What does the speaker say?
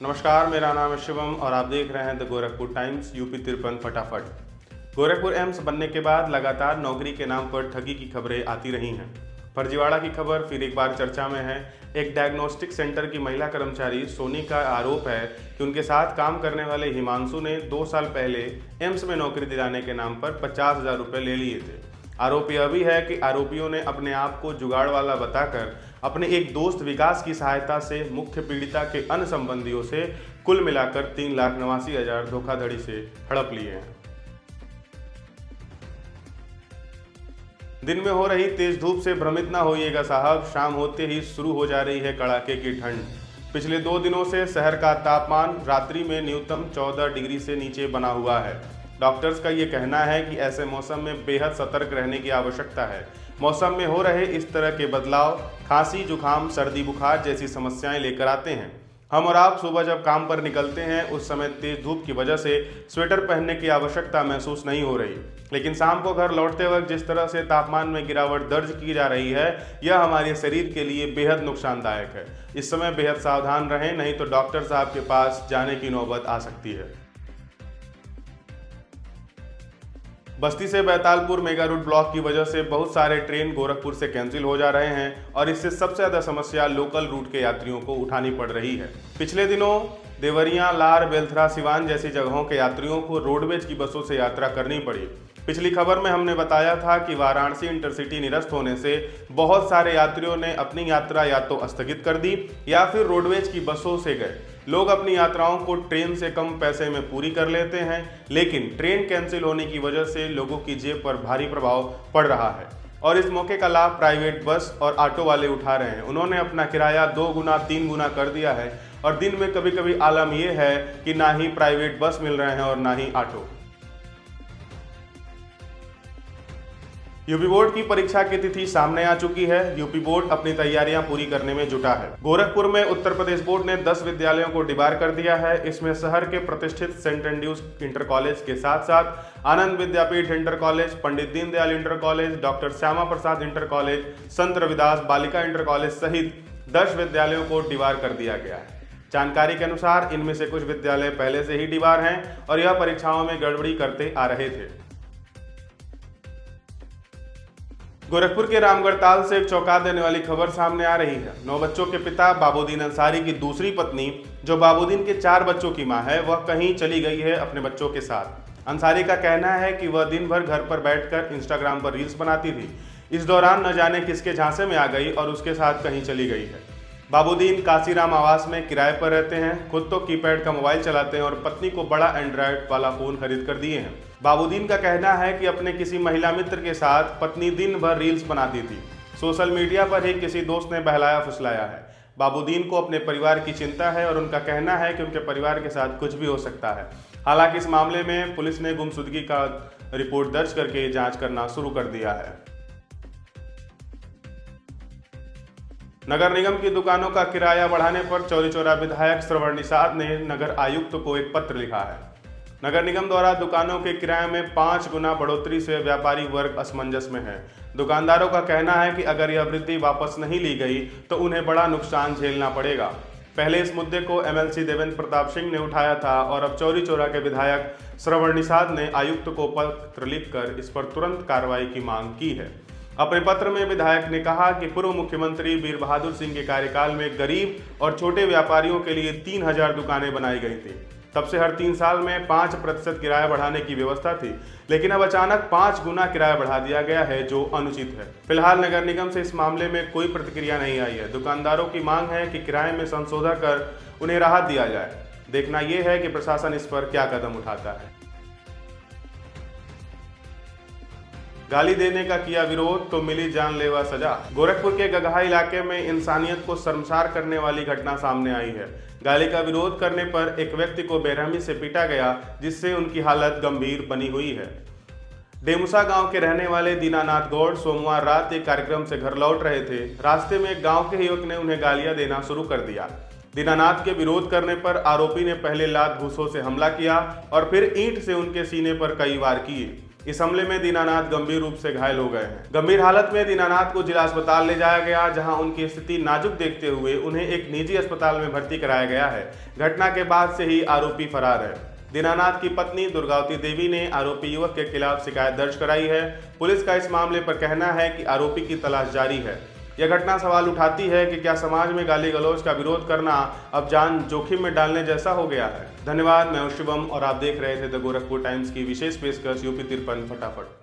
नमस्कार, मेरा नाम है शिवम और आप देख रहे हैं द गोरखपुर टाइम्स यूपी 53 फटाफट। गोरखपुर एम्स बनने के बाद लगातार नौकरी के नाम पर ठगी की खबरें आती रही हैं। फर्जीवाड़ा की खबर फिर एक बार चर्चा में है। एक डायग्नोस्टिक सेंटर की महिला कर्मचारी सोनी का आरोप है कि उनके साथ काम करने वाले हिमांशु ने 2 साल पहले एम्स में नौकरी दिलाने के नाम पर 50,000 रुपये ले लिए थे। आरोप यह भी है कि आरोपियों ने अपने आप को जुगाड़ वाला बताकर अपने एक दोस्त विकास की सहायता से मुख्य पीड़िता के अन्य संबंधियों से कुल मिलाकर 3,89,000 धोखाधड़ी से हड़प लिए हैं। दिन में हो रही तेज धूप से भ्रमित ना होइएगा साहब, शाम होते ही शुरू हो जा रही है कड़ाके की ठंड। पिछले 2 दिनों से शहर का तापमान रात्रि में न्यूनतम 14 डिग्री से नीचे बना हुआ है। डॉक्टर्स का ये कहना है कि ऐसे मौसम में बेहद सतर्क रहने की आवश्यकता है। मौसम में हो रहे इस तरह के बदलाव खांसी, जुकाम, सर्दी, बुखार जैसी समस्याएं लेकर आते हैं। हम और आप सुबह जब काम पर निकलते हैं उस समय तेज धूप की वजह से स्वेटर पहनने की आवश्यकता महसूस नहीं हो रही, लेकिन शाम को घर लौटते वक्त जिस तरह से तापमान में गिरावट दर्ज की जा रही है यह हमारे शरीर के लिए बेहद नुकसानदायक है। इस समय बेहद सावधान रहें, नहीं तो डॉक्टर साहब के पास जाने की नौबत आ सकती है। बस्ती से बैतालपुर मेगा रूट ब्लॉक की वजह से बहुत सारे ट्रेन गोरखपुर से कैंसिल हो जा रहे हैं और इससे सबसे ज़्यादा समस्या लोकल रूट के यात्रियों को उठानी पड़ रही है। पिछले दिनों देवरिया, लार, बेलथरा, सिवान जैसी जगहों के यात्रियों को रोडवेज की बसों से यात्रा करनी पड़ी। पिछली खबर में हमने बताया था कि वाराणसी इंटरसिटी निरस्त होने से बहुत सारे यात्रियों ने अपनी यात्रा या तो स्थगित कर दी या फिर रोडवेज की बसों से गए। लोग अपनी यात्राओं को ट्रेन से कम पैसे में पूरी कर लेते हैं, लेकिन ट्रेन कैंसिल होने की वजह से लोगों की जेब पर भारी प्रभाव पड़ रहा है और इस मौके का लाभ प्राइवेट बस और ऑटो वाले उठा रहे हैं। उन्होंने अपना किराया 2 गुना 3 गुना कर दिया है और दिन में कभी कभी आलम यह है कि ना ही प्राइवेट बस मिल रहे हैं और ना ही ऑटो। यूपी बोर्ड की परीक्षा की तिथि सामने आ चुकी है। यूपी बोर्ड अपनी तैयारियां पूरी करने में जुटा है। गोरखपुर में उत्तर प्रदेश बोर्ड ने 10 विद्यालयों को डिबार कर दिया है। इसमें शहर के प्रतिष्ठित सेंट एंड्रयूज इंटर कॉलेज के साथ साथ Anand Vidyapeeth inter college, Pandit Deendayal inter college, doctor Shyama Prasad inter college, Sant Ravidas बालिका इंटर कॉलेज सहित 10 विद्यालयों को डिबार कर दिया गया है। जानकारी के अनुसार इनमें से कुछ विद्यालय पहले से ही डिबार हैं और यह परीक्षाओं में गड़बड़ी करते आ रहे थे। गोरखपुर के रामगढ़ताल से एक चौंका देने वाली खबर सामने आ रही है। 9 बच्चों के पिता बाबूदीन अंसारी की दूसरी पत्नी, जो बाबूदीन के 4 बच्चों की मां है, वह कहीं चली गई है अपने बच्चों के साथ। अंसारी का कहना है कि वह दिन भर घर पर बैठकर इंस्टाग्राम पर रील्स बनाती थी। इस दौरान न जाने किसके झांसे में आ गई और उसके साथ कहीं चली गई है। बाबूदीन काशीराम आवास में किराए पर रहते हैं, खुद तो कीपैड का मोबाइल चलाते हैं और पत्नी को बड़ा एंड्रॉयड वाला फोन खरीद कर दिए हैं। बाबूदीन का कहना है कि अपने किसी महिला मित्र के साथ पत्नी दिन भर रील्स बनाती थी। सोशल मीडिया पर ही किसी दोस्त ने बहलाया फुसलाया है। बाबूदीन को अपने परिवार की चिंता है और उनका कहना है कि उनके परिवार के साथ कुछ भी हो सकता है। हालांकि इस मामले में पुलिस ने गुमशुदगी का रिपोर्ट दर्ज करके जांच करना शुरू कर दिया है। नगर निगम की दुकानों का किराया बढ़ाने पर चौरी चौरा विधायक श्रवण निषाद ने नगर आयुक्त को एक पत्र लिखा है। नगर निगम द्वारा दुकानों के किराए में 5 गुना बढ़ोतरी से व्यापारी वर्ग असमंजस में है। दुकानदारों का कहना है कि अगर यह वृद्धि वापस नहीं ली गई तो उन्हें बड़ा नुकसान झेलना पड़ेगा। पहले इस मुद्दे को एमएलसी देवेंद्र प्रताप सिंह ने उठाया था और अब चौरी चौरा के विधायक श्रवण निषाद ने आयुक्त को पत्र लिखकर इस पर तुरंत कार्रवाई की मांग की है। अपने पत्र में विधायक ने कहा कि पूर्व मुख्यमंत्री वीर बहादुर सिंह के कार्यकाल में गरीब और छोटे व्यापारियों के लिए 3,000 दुकानें बनाई गई थी। तब से हर 3 साल में 5% किराया बढ़ाने की व्यवस्था थी, लेकिन अब अचानक 5 गुना किराया बढ़ा दिया गया है, जो अनुचित है। फिलहाल नगर निगम से इस मामले में कोई प्रतिक्रिया नहीं आई है। दुकानदारों की मांग है कि किराए में संशोधन कर उन्हें राहत दिया जाए। देखना यह है कि प्रशासन इस पर क्या कदम उठाता है। गाली देने का किया विरोध तो मिली जानलेवा सजा। गोरखपुर के गगहा इलाके में इंसानियत को शर्मसार करने वाली घटना सामने आई है। गाली का विरोध करने पर एक व्यक्ति को बेरहमी से पीटा गया, जिससे उनकी हालत गंभीर बनी हुई है। डेमुसा गांव के रहने वाले दीनानाथ गौड़ सोमवार रात एक कार्यक्रम से घर लौट रहे थे। रास्ते में एक गांव के युवक ने उन्हें गालियां देना शुरू कर दिया। दीनानाथ के विरोध करने पर आरोपी ने पहले लात घूंसों से हमला किया और फिर ईंट से उनके सीने पर कई वार किए। इस हमले में दीनानाथ गंभीर रूप से घायल हो गए हैं। गंभीर हालत में दीनानाथ को जिला अस्पताल ले जाया गया, जहां उनकी स्थिति नाजुक देखते हुए उन्हें एक निजी अस्पताल में भर्ती कराया गया है। घटना के बाद से ही आरोपी फरार है। दीनानाथ की पत्नी दुर्गावती देवी ने आरोपी युवक के खिलाफ शिकायत दर्ज कराई है। पुलिस का इस मामले पर कहना है कि आरोपी की तलाश जारी है। यह घटना सवाल उठाती है कि क्या समाज में गाली गलौज का विरोध करना अब जान जोखिम में डालने जैसा हो गया है। धन्यवाद। मैं हूं शिवम और आप देख रहे थे द गोरखपुर टाइम्स की विशेष पेशकश यूपी 53 फटाफट।